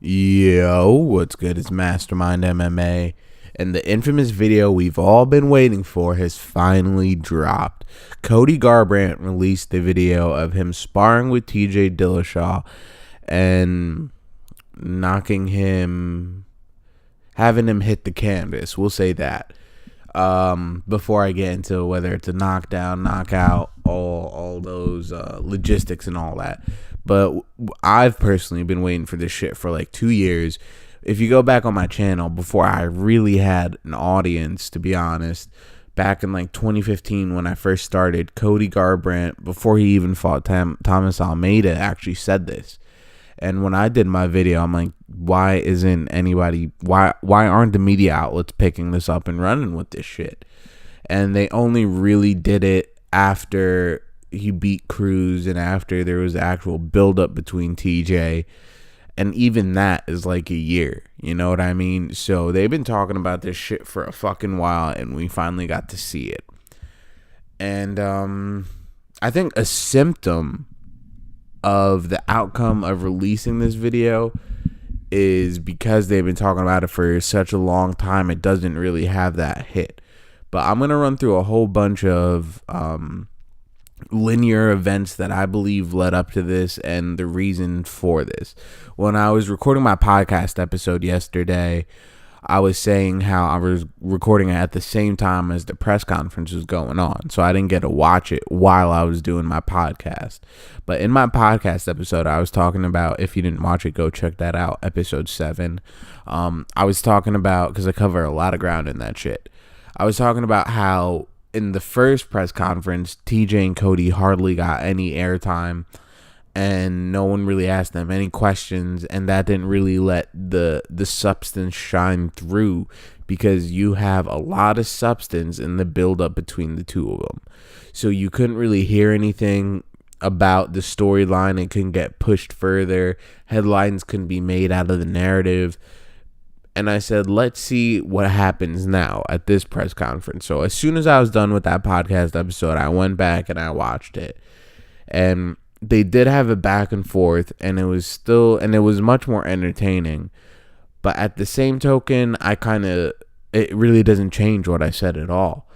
Yo, what's good? It's Mastermind MMA, and the infamous video we've all been waiting for has finally dropped. Cody Garbrandt released the video of him sparring with TJ Dillashaw and knocking him, having him hit the canvas. We'll say that. Before I get into whether it's a knockdown, knockout, all those logistics and all that. But I've personally been waiting for this shit for like 2 years. If you go back on my channel, before I really had an audience, to be honest, back in like 2015 when I first started, Cody Garbrandt, before he even fought Thomas Almeida, actually said this. And when I did my video, I'm like, why aren't the media outlets picking this up and running with this shit? And they only really did it after he beat Cruz and after there was actual buildup between TJ. And even that is like a year. You know what I mean? So they've been talking about this shit for a fucking while, and we finally got to see it. And I think a symptom of the outcome of releasing this video is because they've been talking about it for such a long time, it doesn't really have that hit. But I'm going to run through a whole bunch of linear events that I believe led up to this and the reason for this. When I was recording my podcast episode yesterday, I was saying how I was recording it at the same time as the press conference was going on. So I didn't get to watch it while I was doing my podcast. But in my podcast episode, I was talking about, if you didn't watch it, go check that out, episode 7. I was talking about, because I cover a lot of ground in that shit. I was talking about how in the first press conference, TJ and Cody hardly got any airtime. And no one really asked them any questions, and that didn't really let the substance shine through, because you have a lot of substance in the build-up between the two of them. So you couldn't really hear anything about the storyline. It couldn't get pushed further. Headlines couldn't be made out of the narrative. And I said, let's see what happens now at this press conference. So as soon as I was done with that podcast episode, I went back and I watched it. And they did have a back and forth, and it was much more entertaining. But at the same token, it really doesn't change what I said at all.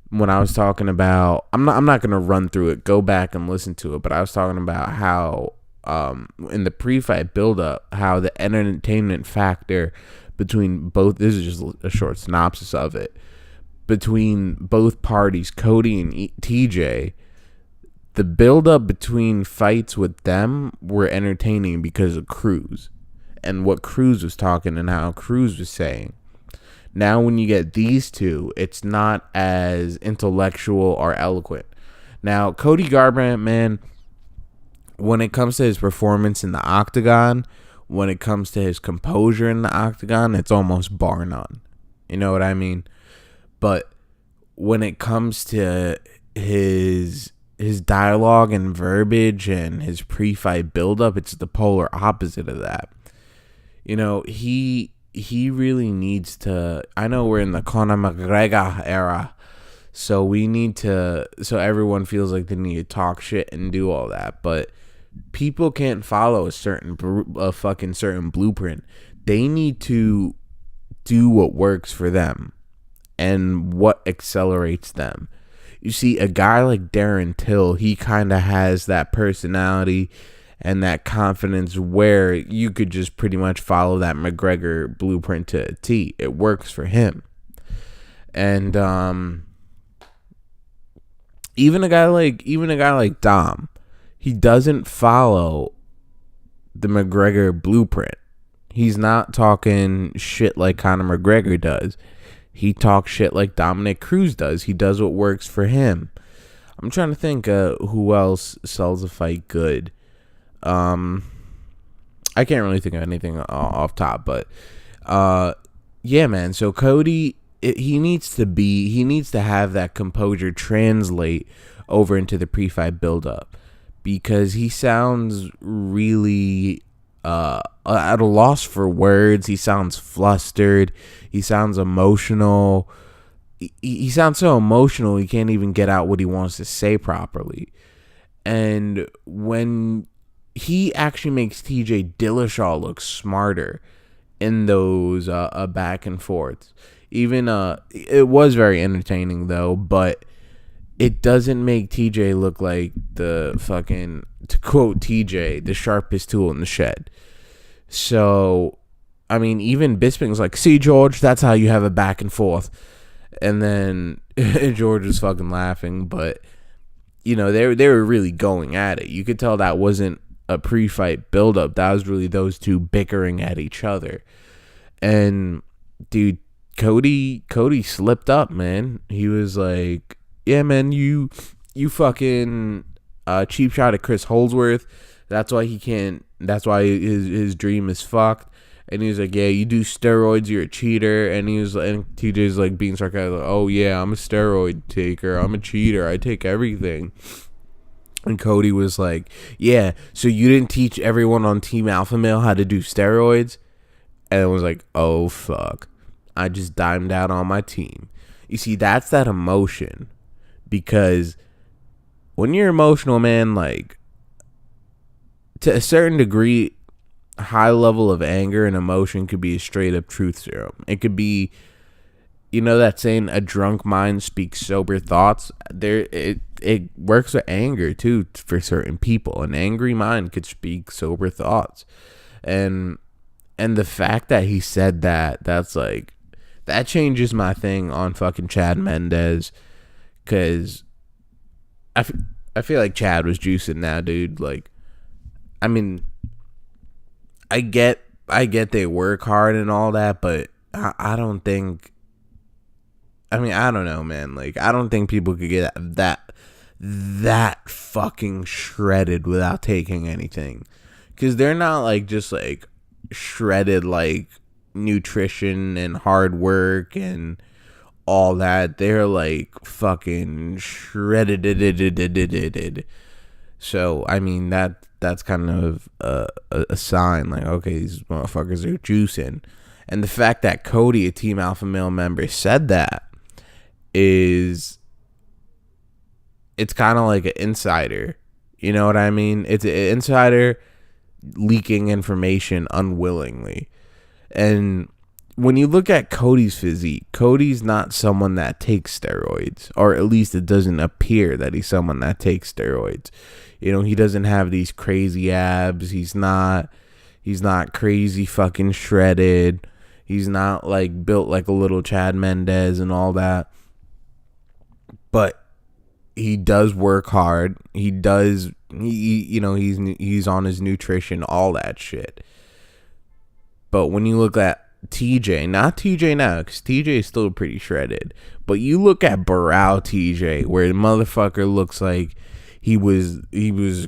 When I was talking about, I'm not going to run through it, go back and listen to it, but I was talking about how in the pre-fight build-up, how the entertainment factor between both, this is just a short synopsis of it, between both parties, Cody and TJ, the build-up between fights with them were entertaining because of Cruz and what Cruz was talking and how Cruz was saying. Now when you get these two, it's not as intellectual or eloquent. Now, Cody Garbrandt, man, when it comes to his performance in the octagon, when it comes to his composure in the octagon, it's almost bar none. You know what I mean? But when it comes to his dialogue and verbiage and his pre-fight buildup, it's the polar opposite of that. You know, he really needs to, I know we're in the Conor McGregor era, so everyone feels like they need to talk shit and do all that, but people can't follow a certain blueprint. They need to do what works for them and what accelerates them. You see, a guy like Darren Till, he kind of has that personality and that confidence where you could just pretty much follow that McGregor blueprint to a T. It works for him. And even a guy like Dom, he doesn't follow the McGregor blueprint. He's not talking shit like Conor McGregor does. He talks shit like Dominic Cruz does. He does what works for him. I'm trying to think who else sells a fight good. I can't really think of anything off top, but yeah, man. So Cody, he needs to have that composure translate over into the pre-fight build-up, because he sounds really at a loss for words. He sounds flustered. He sounds emotional. He sounds so emotional he can't even get out what he wants to say properly. And when he actually makes TJ Dillashaw look smarter in those back and forths. Even it was very entertaining though, but it doesn't make TJ look like the fucking, to quote TJ, the sharpest tool in the shed. So, I mean, even Bisping's like, see, George, that's how you have a back and forth. And then George was fucking laughing, but, you know, they were really going at it. You could tell that wasn't a pre-fight build-up. That was really those two bickering at each other. And, dude, Cody slipped up, man. He was like, yeah, man, you fucking cheap shot at Chris Holdsworth. That's why he can't. That's why his dream is fucked. And he was like, yeah, you do steroids, you're a cheater. And he was, and TJ's like being sarcastic, like, oh yeah, I'm a steroid taker, I'm a cheater, I take everything. And Cody was like, yeah, so you didn't teach everyone on Team Alpha Male how to do steroids? And it was like, oh fuck, I just dimed out on my team. You see, that's that emotion. Because when you're emotional, man, like, to a certain degree, high level of anger and emotion could be a straight up truth serum. It could be, you know that saying, a drunk mind speaks sober thoughts? It works with anger too for certain people. An angry mind could speak sober thoughts. And the fact that he said that's like, that changes my thing on fucking Chad Mendez. Because I feel like Chad was juicing now, dude. Like, I mean, I get they work hard and all that, but I don't think, I mean, I don't know, man. Like, I don't think people could get that fucking shredded without taking anything. Because they're not, like, just, like, shredded, like, nutrition and hard work and all that. They're like fucking shredded. So I mean, that's kind of a sign, like, okay, these motherfuckers are juicing. And the fact that Cody, a Team Alpha Male member, said that is, it's kind of like an insider. You know what I mean? It's an insider leaking information unwillingly. And when you look at Cody's physique, Cody's not someone that takes steroids, or at least it doesn't appear that he's someone that takes steroids. You know, he doesn't have these crazy abs. He's not crazy fucking shredded. He's not like built like a little Chad Mendez and all that. But he does work hard. He's on his nutrition, all that shit. But when you look at TJ, not TJ now, because TJ is still pretty shredded, but you look at Barao TJ, where the motherfucker looks like he was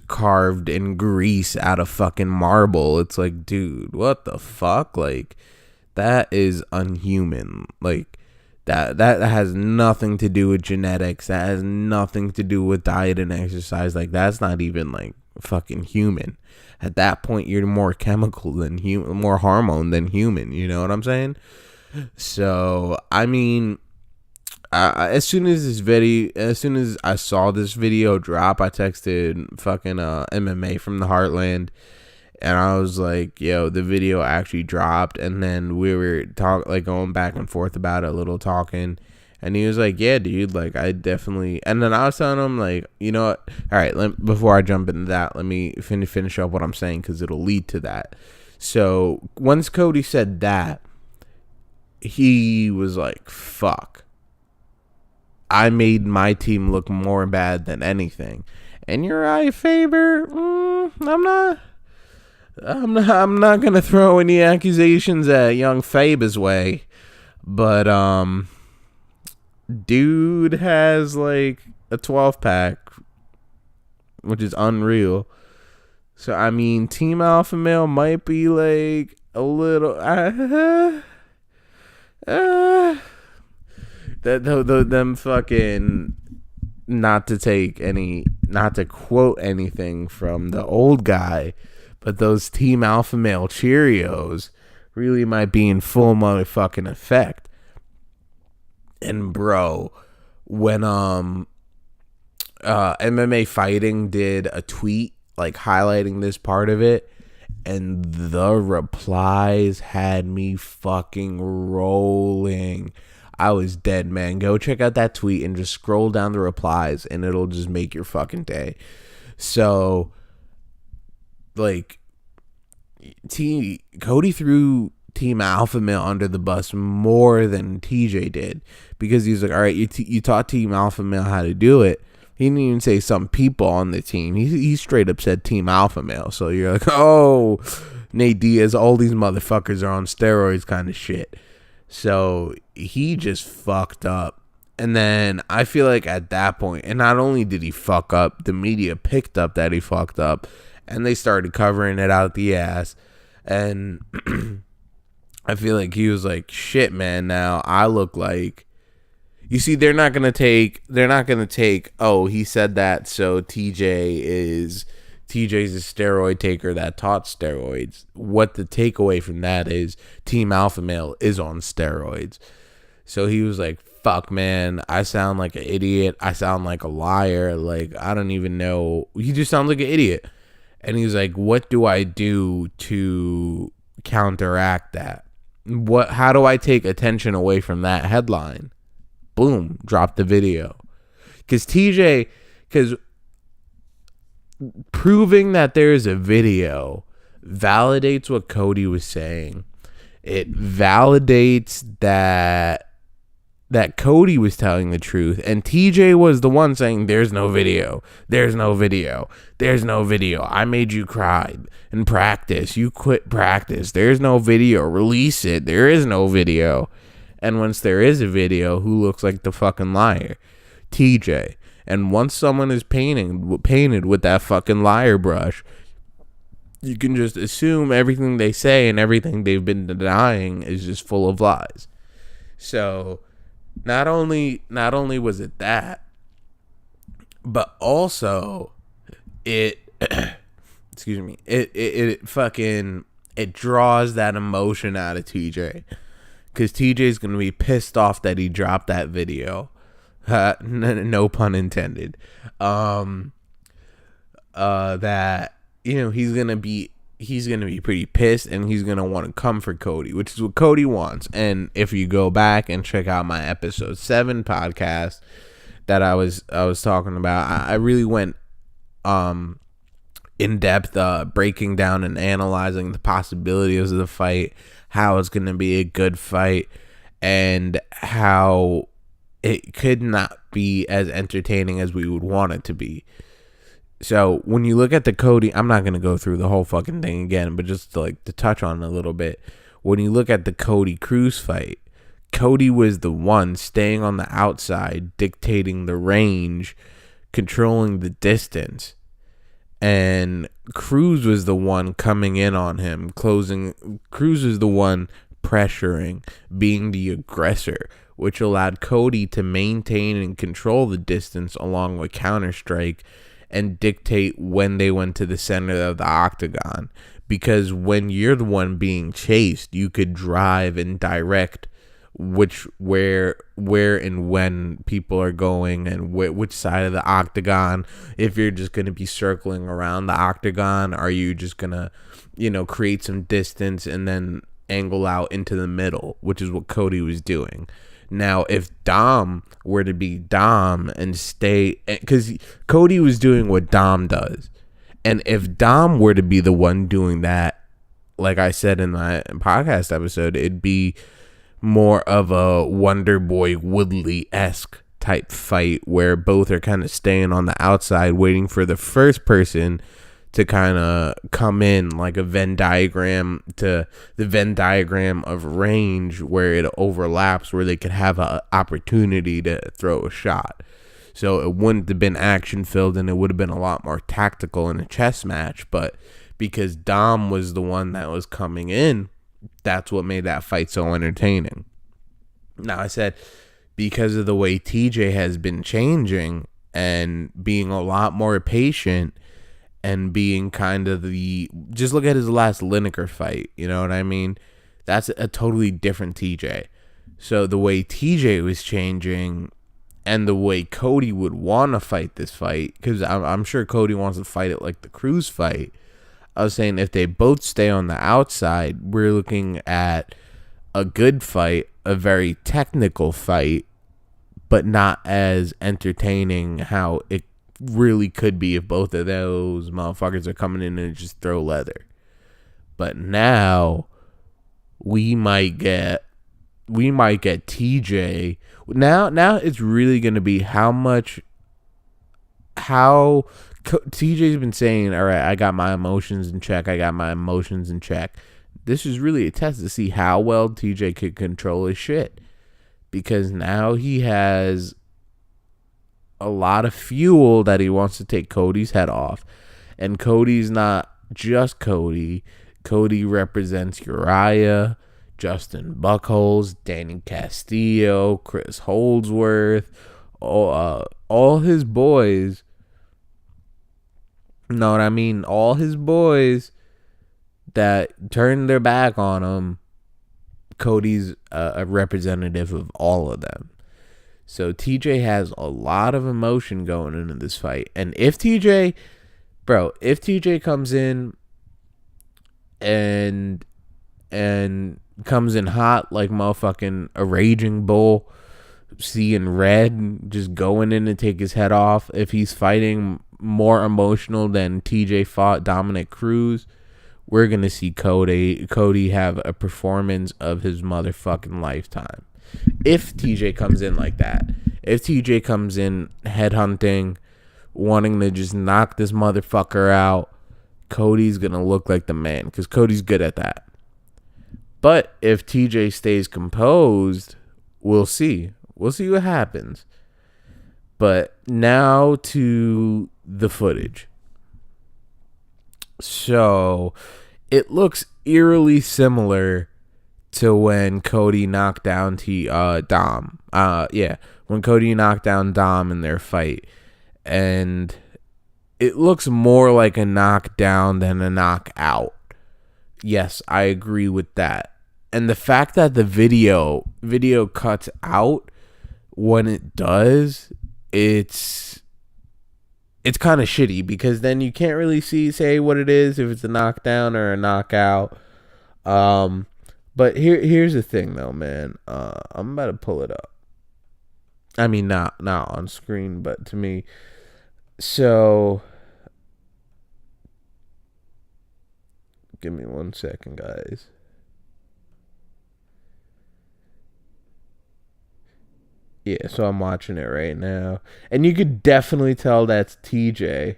carved in grease out of fucking marble. It's like, dude, what the fuck? Like, that is unhuman. Like, that has nothing to do with genetics. That has nothing to do with diet and exercise. Like, that's not even like fucking human. At that point, you're more chemical than human, more hormone than human. You know what I'm saying? So, I mean, as soon as I saw this video drop, I texted fucking MMA from the Heartland, and I was like, yo, the video actually dropped. And then we were going back and forth about it, a little talking. And he was like, yeah, dude, like, I definitely... And then I was telling him, like, you know what? All right, before I jump into that, let me finish up what I'm saying, because it'll lead to that. So, once Cody said that, he was like, fuck. I made my team look more bad than anything. And Uriah Faber, I'm not going to throw any accusations at young Faber's way. But, dude has like a 12-pack, which is unreal. So I mean, Team Alpha Male might be like a little them fucking, not to quote anything from the old guy, but those Team Alpha Male Cheerios really might be in full motherfucking effect. And bro, when MMA Fighting did a tweet like highlighting this part of it, and the replies had me fucking rolling. I was dead, man. Go check out that tweet and just scroll down the replies, and it'll just make your fucking day. So, like, Cody threw Team Alpha Male under the bus more than TJ did, because he's like, all right, you taught Team Alpha Male how to do it. He didn't even say some people on the team. He straight up said Team Alpha Male. So you're like, oh, Nate Diaz, all these motherfuckers are on steroids kind of shit. So he just fucked up. And then I feel like at that point, and not only did he fuck up, the media picked up that he fucked up, and they started covering it out the ass. And I feel like he was like, shit, man, now I look like, you see, they're not going to take, oh, he said that, so TJ's a steroid taker that taught steroids. What the takeaway from that is, Team Alpha Male is on steroids. So he was like, fuck, man, I sound like an idiot. I sound like a liar. Like, I don't even know. He just sounds like an idiot. And he was like, what do I do to counteract that? How do I take attention away from that headline? Boom, drop the video. Because proving that there is a video validates what Cody was saying. It validates that Cody was telling the truth, and TJ was the one saying, there's no video. I made you cry in practice. You quit practice. There's no video. Release it. There is no video. And once there is a video, who looks like the fucking liar? TJ. And once someone is painted with that fucking liar brush, you can just assume everything they say and everything they've been denying is just full of lies. So not only was it that, but also it excuse me, it draws that emotion out of TJ. Because TJ's going to be pissed off that he dropped that video. No pun intended. That, you know, he's going to be pretty pissed, and he's going to want to come for Cody, which is what Cody wants. And if you go back and check out my episode 7 podcast that I was talking about, I really went in depth, breaking down and analyzing the possibilities of the fight, how it's going to be a good fight, and how it could not be as entertaining as we would want it to be. So when you look at the Cody, I'm not going to go through the whole fucking thing again, but just to touch on it a little bit. When you look at the Cody Cruz fight, Cody was the one staying on the outside, dictating the range, controlling the distance. And Cruz was the one coming in on him, closing. Cruz was the one pressuring, being the aggressor, which allowed Cody to maintain and control the distance along with counterstrike and dictate when they went to the center of the octagon. Because when you're the one being chased, you could drive and direct where and when people are going, and which side of the octagon. If you're just going to be circling around the octagon, are you just going to, create some distance and then angle out into the middle, which is what Cody was doing. Now, if Dom were to be Dom and stay, because Cody was doing what Dom does, and if Dom were to be the one doing that, like I said in my podcast episode, it'd be more of a Wonder Boy Woodley-esque type fight where both are kind of staying on the outside waiting for the first person to kind of come in, like a Venn diagram of range where it overlaps, where they could have an opportunity to throw a shot. So it wouldn't have been action filled, and it would have been a lot more tactical in a chess match. But because Dom was the one that was coming in, that's what made that fight so entertaining. Now, I said, because of the way TJ has been changing and being a lot more patient and being kind of just look at his last Lineker fight, you know what I mean? That's a totally different TJ. So the way TJ was changing and the way Cody would want to fight this fight, because I'm sure Cody wants to fight it like the Cruz fight. I was saying if they both stay on the outside, we're looking at a good fight, a very technical fight, but not as entertaining how it really could be if both of those motherfuckers are coming in and just throw leather. But now we might get TJ. Now it's really going to be TJ's been saying, all right, I got my emotions in check. This is really a test to see how well TJ could control his shit, because now he has a lot of fuel that he wants to take Cody's head off. And Cody's not just Cody. Cody represents Uriah, Justin Buchholz, Danny Castillo, Chris Holdsworth, all his boys. You know what I mean? All his boys that turned their back on him. Cody's a representative of all of them. So TJ has a lot of emotion going into this fight. And if TJ comes in and comes in hot like motherfucking a raging bull, seeing red, just going in to take his head off, if he's fighting more emotional than TJ fought Dominic Cruz, we're going to see Cody have a performance of his motherfucking lifetime. If TJ comes in like that, if TJ comes in headhunting, wanting to just knock this motherfucker out, Cody's going to look like the man, because Cody's good at that. But if TJ stays composed, we'll see. We'll see what happens. But now to the footage. So it looks eerily similar to when Cody knocked down Dom. When Cody knocked down Dom in their fight. And it looks more like a knockdown than a knockout. Yes, I agree with that. And the fact that the video cuts out when it does, it's kind of shitty, because then you can't really say what it is, if it's a knockdown or a knockout. But here's the thing though, man. I'm about to pull it up. I mean, not on screen, but to me. So give me 1 second, guys. Yeah, so I'm watching it right now. And you could definitely tell that's TJ,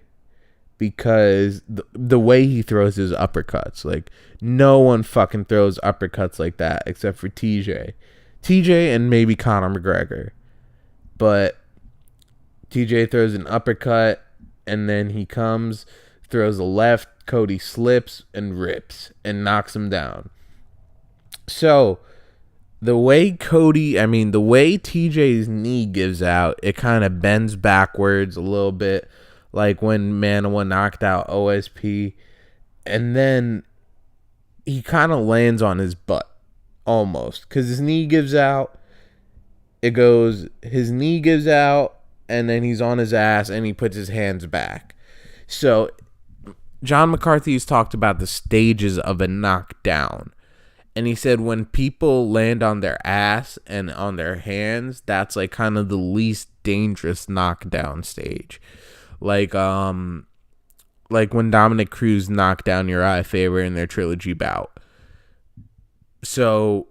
because the way he throws his uppercuts. Like, no one fucking throws uppercuts like that except for TJ. TJ and maybe Conor McGregor. But TJ throws an uppercut, and then he comes, throws a left, Cody slips and rips and knocks him down. So the way TJ's knee gives out, it kind of bends backwards a little bit, like when Manawa knocked out OSP, and then he kind of lands on his butt, almost, because his knee gives out, his knee gives out, and then he's on his ass, and he puts his hands back. So John McCarthy's talked about the stages of a knockdown. And he said when people land on their ass and on their hands, that's like kind of the least dangerous knockdown stage. Like when Dominic Cruz knocked down Uriah Faber in their trilogy bout. So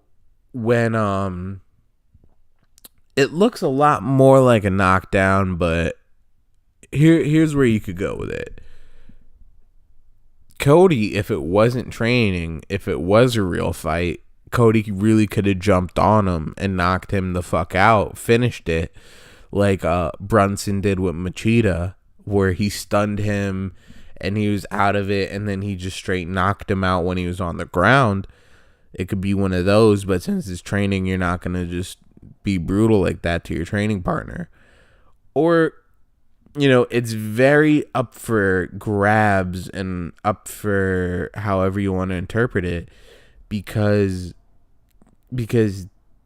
when it looks a lot more like a knockdown, but here's where you could go with it. Cody, if it wasn't training, if it was a real fight, Cody really could have jumped on him and knocked him the fuck out, finished it, like Brunson did with Machida, where he stunned him and he was out of it, and then he just straight knocked him out when he was on the ground. It could be one of those, but since it's training, you're not going to just be brutal like that to your training partner. Or, you know, it's very up for grabs and up for however you want to interpret it, because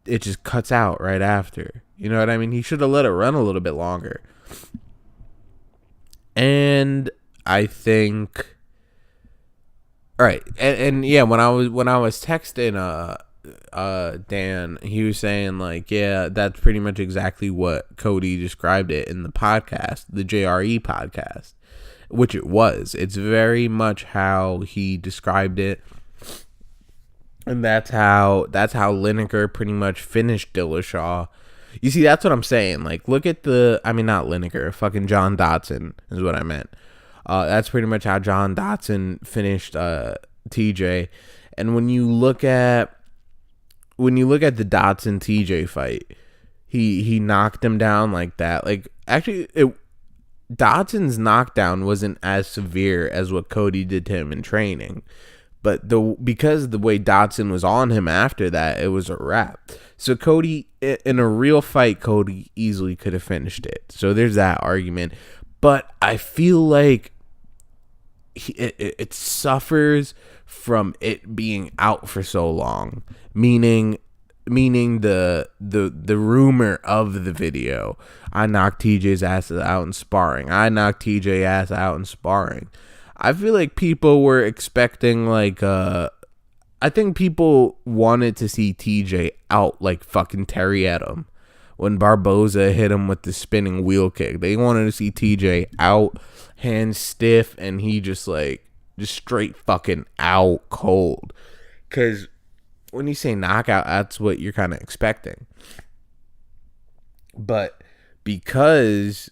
it just cuts out right after. You know what I mean? He should have let it run a little bit longer. And I think, all right, and yeah, when I was texting Dan, he was saying like, yeah, that's pretty much exactly what Cody described it in the podcast, the JRE podcast, which it was. It's very much how he described it. And that's how Lineker pretty much finished Dillashaw. You see, that's what I'm saying. Like, look at not Lineker, fucking John Dodson is what I meant. That's pretty much how John Dodson finished TJ. And when you look at the Dodson TJ fight, he knocked him down like that. Like, actually, Dodson's knockdown wasn't as severe as what Cody did to him in training. But because the way Dodson was on him after that, it was a wrap. So Cody, in a real fight, Cody easily could have finished it. So there's that argument. But I feel like it suffers from it being out for so long. Meaning the rumor of the video. I knocked TJ's ass out in sparring. I feel like people were expecting I think people wanted to see TJ out like fucking Terry Edom when Barboza hit him with the spinning wheel kick. They wanted to see TJ out, hands stiff, and he just straight fucking out cold. Because when you say knockout, that's what you're kind of expecting. But because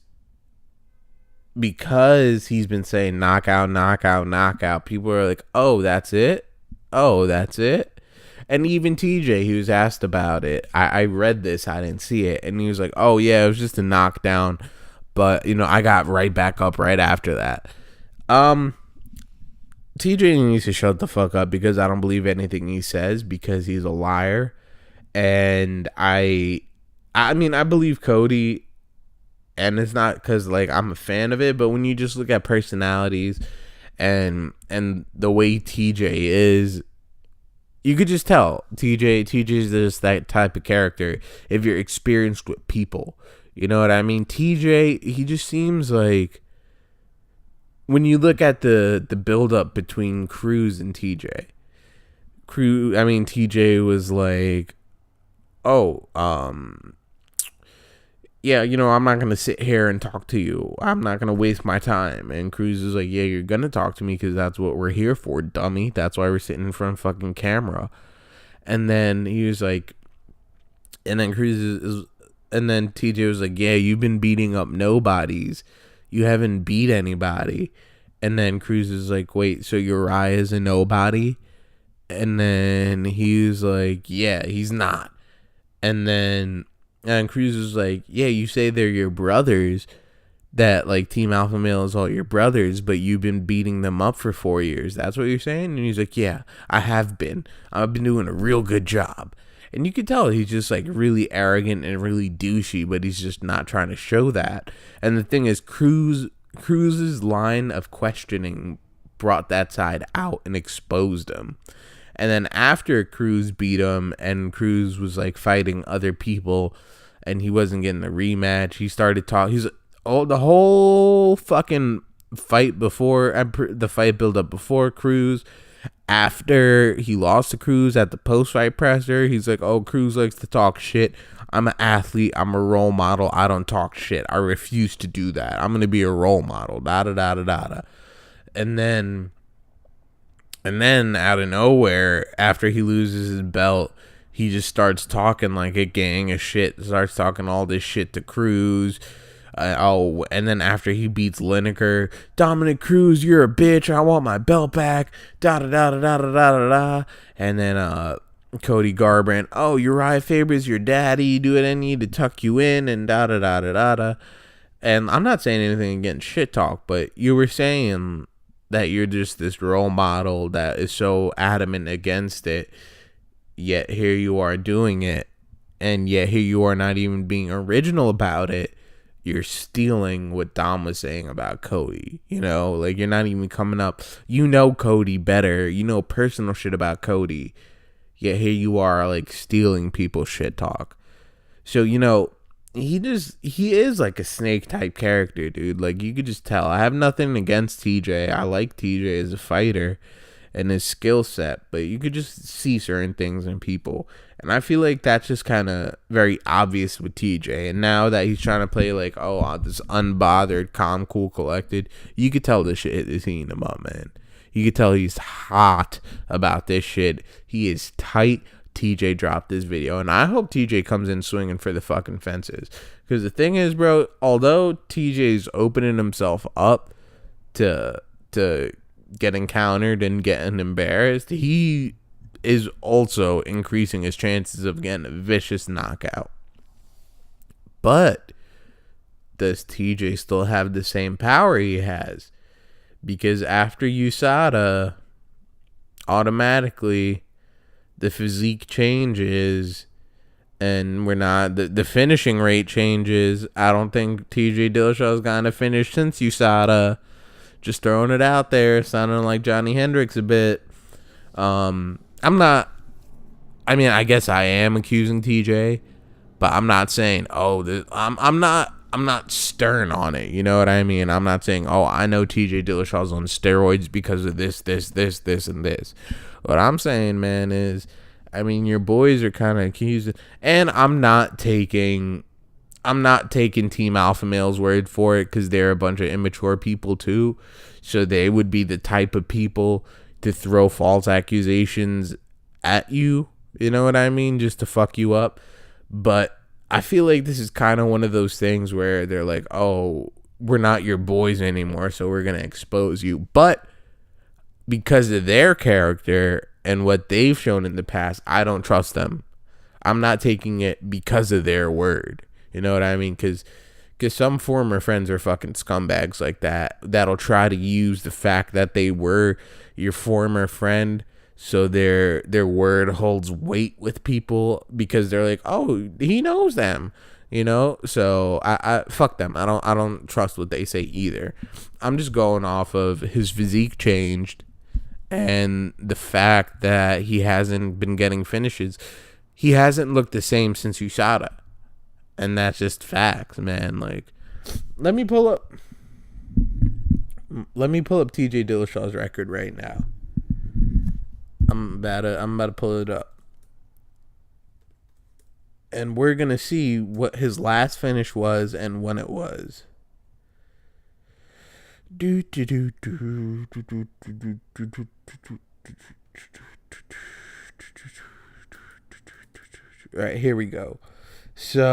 he's been saying knockout, people are like, oh, that's it? And even TJ, he was asked about it. I read this, I didn't see it. And he was like, oh, yeah, it was just a knockdown. But, I got right back up right after that. TJ needs to shut the fuck up because I don't believe anything he says because he's a liar. And I believe Cody. And it's not because I'm a fan of it, but when you just look at personalities and the way TJ is, you could just tell TJ is just that type of character. If you're experienced with people, you know what I mean. TJ, he just seems like, when you look at the build up between Cruz and TJ, TJ was like, yeah, I'm not going to sit here and talk to you. I'm not going to waste my time. And Cruz is like, yeah, you're going to talk to me because that's what we're here for, dummy. That's why we're sitting in front of fucking camera. And then he was like, and then TJ was like, yeah, you've been beating up nobodies. You haven't beat anybody. And then Cruz is like, wait, so Uriah's a nobody? And then he was like, yeah, he's not. And Cruz was like, yeah, you say they're your brothers, that Team Alpha Male is all your brothers, but you've been beating them up for 4 years. That's what you're saying? And he's like, yeah, I have been. I've been doing a real good job. And you could tell he's just really arrogant and really douchey, but he's just not trying to show that. And the thing is, Cruz's line of questioning brought that side out and exposed him. And then after Cruz beat him and Cruz was fighting other people and he wasn't getting a rematch, he started talking. The whole fucking fight before the fight build up before Cruz, after he lost to Cruz at the post-fight presser, he's like, oh, Cruz likes to talk shit. I'm an athlete. I'm a role model. I don't talk shit. I refuse to do that. I'm going to be a role model. Da-da-da-da-da-da. And then out of nowhere, after he loses his belt, he just starts talking like a gang of shit. Starts talking all this shit to Cruz. And then after he beats Lineker, Dominic Cruz, you're a bitch. I want my belt back. Da-da-da-da-da-da-da-da. And then Cody Garbrandt, oh, Uriah Faber's your daddy. Do what I need to tuck you in and da-da-da-da-da-da. And I'm not saying anything against shit talk, but you were saying that you're just this role model that is so adamant against it, yet here you are doing it, and yet here you are not even being original about it. You're stealing what Dom was saying about Cody. You're not even coming up. Cody better. Personal shit about Cody. Yet here you are, like, stealing people's shit talk. So, he is like a snake type character, dude. Like, you could just tell. I have nothing against TJ. I like TJ as a fighter and his skill set, but you could just see certain things in people. And I feel like that's just kind of very obvious with TJ. And now that he's trying to play like, this unbothered, calm, cool, collected, you could tell this shit is eating him up, man. You could tell he's hot about this shit. He is tight. TJ dropped this video, and I hope TJ comes in swinging for the fucking fences. Because the thing is, bro, although TJ's opening himself up to getting countered and getting embarrassed, he is also increasing his chances of getting a vicious knockout. But does TJ still have the same power he has? Because after USADA, automatically the physique changes, and the finishing rate changes. I don't think TJ Dillashaw's gotten a finish since USADA. Just throwing it out there, sounding like Johnny Hendricks a bit. I guess I am accusing TJ, but I'm not saying, I'm not stern on it. You know what I mean? I'm not saying, I know TJ Dillashaw's on steroids because of this, and this. What I'm saying, man, is, your boys are kind of accused, and I'm not taking Team Alpha Male's word for it, because they're a bunch of immature people too. So they would be the type of people to throw false accusations at you. You know what I mean? Just to fuck you up. But I feel like this is kind of one of those things where they're like, we're not your boys anymore, so we're going to expose you. But because of their character and what they've shown in the past, I don't trust them. I'm not taking it because of their word. You know what I mean? Because some former friends are fucking scumbags like that, that'll try to use the fact that they were your former friend, so their word holds weight with people, because they're like, he knows them, So I fuck them. I don't trust what they say either. I'm just going off of his physique changed, and the fact that he hasn't been getting finishes. He hasn't looked the same since USADA. And that's just facts, man. Like, let me pull up TJ Dillashaw's record right now. I'm about to pull it up. And we're going to see what his last finish was and when it was. Right, here we go. So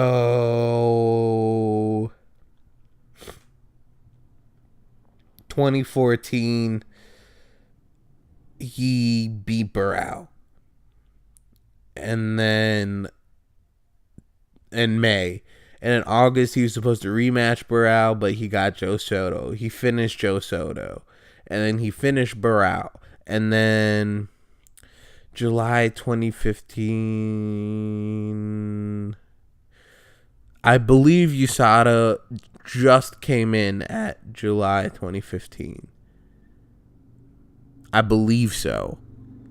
2014, he beat Burrell. And then in May. And in August, he was supposed to rematch Burrell, but he got Joe Soto. He finished Joe Soto. And then he finished Burrell. And then July 2015, I believe USADA just came in at July 2015. I believe so.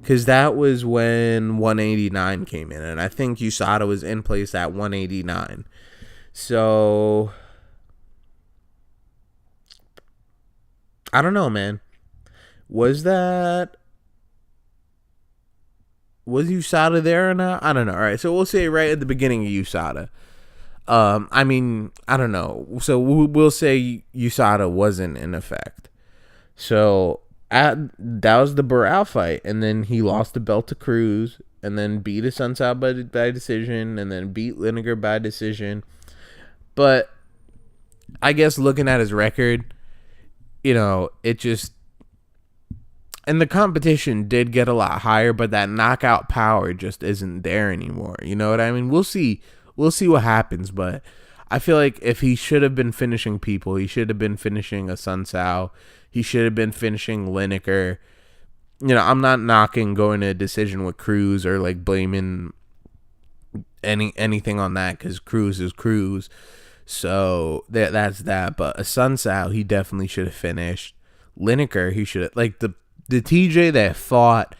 Because that was when 189 came in. And I think USADA was in place at 189. So, I don't know, man. Was USADA there or not? I don't know. All right, so we'll say right at the beginning of USADA. I don't know. So we'll say USADA wasn't in effect. So that was the Burrell fight, and then he lost the belt to Cruz, and then beat his Sunsao by decision, and then beat Lineker by decision. But I guess looking at his record, it just, and the competition did get a lot higher, but that knockout power just isn't there anymore. You know what I mean? We'll see what happens, but I feel like if he should have been finishing people, he should have been finishing a Sunsao. He should have been finishing Lineker. I'm not knocking going to a decision with Cruz or like blaming anything on that, because Cruz is Cruz. So that's that. But a Sunsao, he definitely should have finished. Lineker, he should have, like the TJ that fought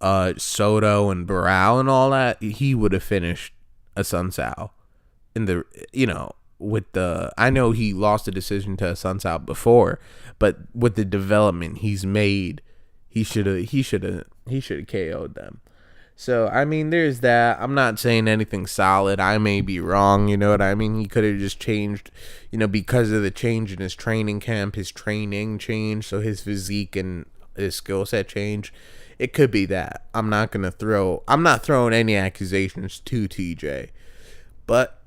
Soto and Barao and all that, he would have finished a Sun Sao in the, with the, I know he lost a decision to a Sun Sao before, but with the development he's made, he should have KO'd them. So, I mean, there's that. I'm not saying anything solid. I may be wrong, you know what I mean? He could have just changed, because of the change in his training camp, his training changed, so his physique and his skill set changed. It could be that. I'm not throwing any accusations to TJ. But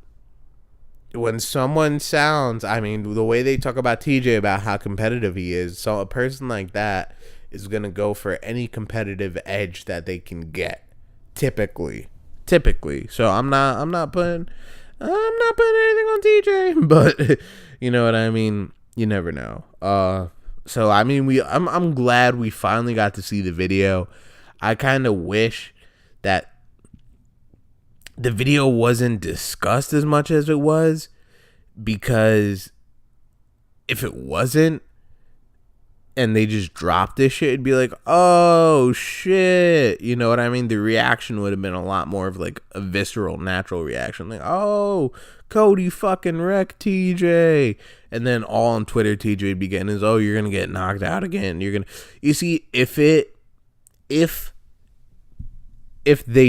when someone sounds, I mean, the way they talk about TJ, about how competitive he is, so a person like that is going to go for any competitive edge that they can get. Typically. So I'm not putting anything on TJ, but you know what I mean? You never know. So I mean, I'm glad we finally got to see the video. I kind of wish that the video wasn't discussed as much as it was, because if it wasn't and they just dropped this shit, it'd be like, oh shit, you know what I mean? The reaction would have been a lot more of like a visceral, natural reaction, like, oh, Cody fucking wrecked TJ, and then all on Twitter TJ would be getting is, oh, you're gonna get knocked out again, you see, if they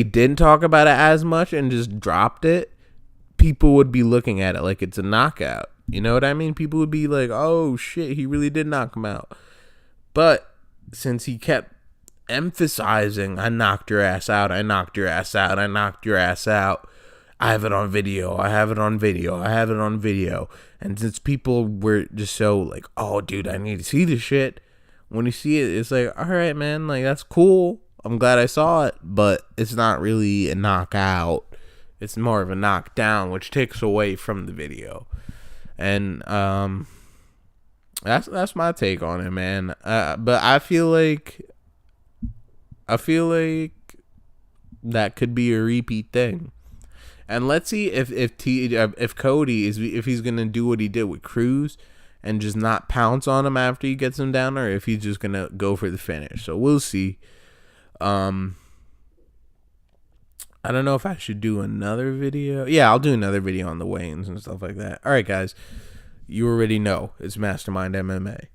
didn't talk about it as much and just dropped it, people would be looking at it like it's a knockout, you know what I mean? People would be like, oh shit, he really did knock him out. But since he kept emphasizing, I knocked your ass out, I knocked your ass out, I knocked your ass out, I have it on video, I have it on video, I have it on video. And since people were just so like, oh, dude, I need to see this shit. When you see it, it's like, all right, man, like, that's cool. I'm glad I saw it. But it's not really a knockout. It's more of a knockdown, which takes away from the video. And that's my take on it, man. But I feel like that could be a repeat thing. And let's see if Cody if he's gonna do what he did with Cruz and just not pounce on him after he gets him down, or if he's just gonna go for the finish. So we'll see. I don't know if I should do another video. Yeah, I'll do another video on the weigh-ins and stuff like that. All right, guys. You already know it's Mastermind MMA.